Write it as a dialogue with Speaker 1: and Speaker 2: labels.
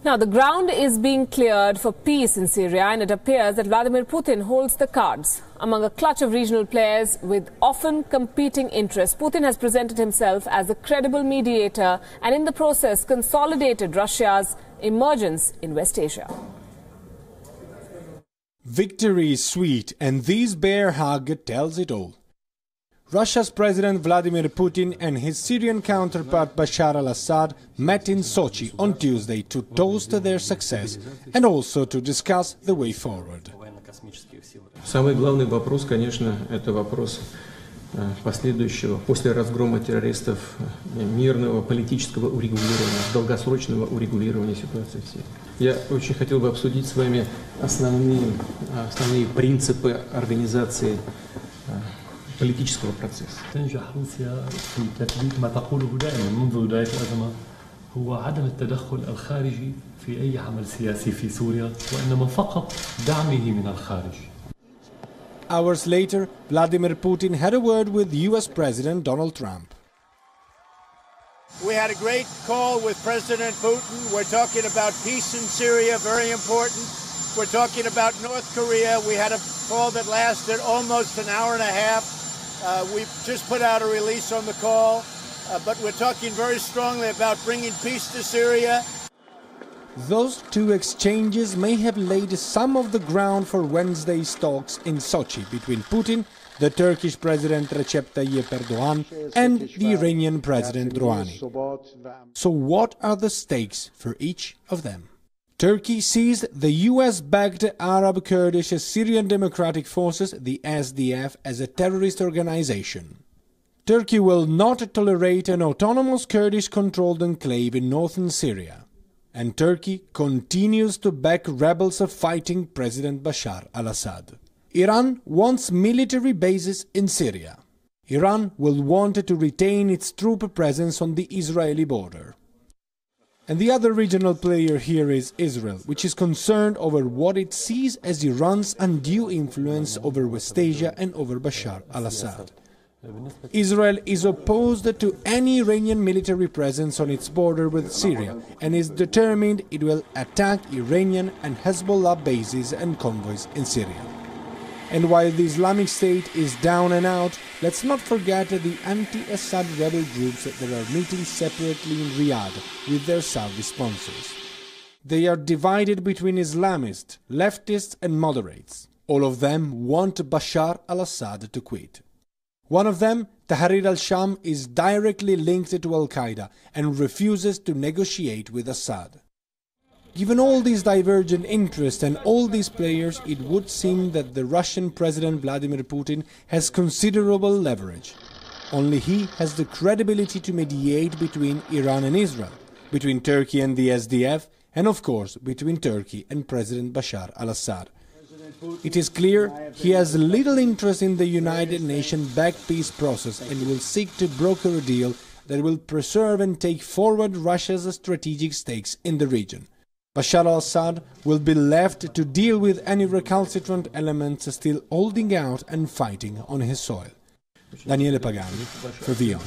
Speaker 1: Now, the ground is being cleared for peace in Syria, and it appears that Vladimir Putin holds the cards. Among a clutch of regional players with often competing interests, Putin has presented himself as a credible mediator and in the process consolidated Russia's emergence in West Asia.
Speaker 2: Victory is sweet, and this bear hug tells it all. Russia's President Vladimir Putin and his Syrian counterpart Bashar al-Assad met in Sochi on Tuesday to toast their success and also to discuss the way forward.
Speaker 3: Самый главный вопрос, конечно, это вопрос последующего, после разгрома террористов, мирного политического урегулирования, долгосрочного урегулирования ситуации в Сирии. Я очень хотел бы обсудить с вами основные принципы организации политического процесса.
Speaker 4: تنجح روسيا في تثبيت ما تقوله دائما منذ بداية الأزمة هو عدم التدخل الخارجي في أي عمل سياسي في سوريا وإنما فقط دعمه من الخارج.
Speaker 2: Hours later, Vladimir Putin had a word with US President Donald Trump.
Speaker 5: We had a great call with President Putin. We're talking about peace in Syria, very important. We're talking about North Korea. We had a call that lasted almost an hour and a half. We just put out a release on the call, but we're talking very strongly about bringing peace to Syria.
Speaker 2: Those two exchanges may have laid some of the ground for Wednesday's talks in Sochi between Putin, the Turkish President Recep Tayyip Erdogan, and the Iranian President Rouhani. So what are the stakes for each of them? Turkey sees the US-backed Arab Kurdish Syrian Democratic Forces, the SDF, as a terrorist organization. Turkey will not tolerate an autonomous Kurdish-controlled enclave in northern Syria. And Turkey continues to back rebels fighting President Bashar al-Assad. Iran wants military bases in Syria. Iran will want to retain its troop presence on the Israeli border. And the other regional player here is Israel, which is concerned over what it sees as Iran's undue influence over West Asia and over Bashar al-Assad. Israel is opposed to any Iranian military presence on its border with Syria and is determined it will attack Iranian and Hezbollah bases and convoys in Syria. And while the Islamic State is down and out, let's not forget the anti-Assad rebel groups that are meeting separately in Riyadh with their Saudi sponsors. They are divided between Islamists, leftists and moderates. All of them want Bashar al-Assad to quit. One of them, Tahrir al-Sham, is directly linked to al-Qaeda and refuses to negotiate with Assad. Given all these divergent interests and all these players, it would seem that the Russian President Vladimir Putin has considerable leverage. Only he has the credibility to mediate between Iran and Israel, between Turkey and the SDF, and of course between Turkey and President Bashar al-Assad. It is clear he has little interest in the United Nations-backed peace process and will seek to broker a deal that will preserve and take forward Russia's strategic stakes in the region. Bashar al-Assad will be left to deal with any recalcitrant elements still holding out and fighting on his soil. Daniele Pagani for WION.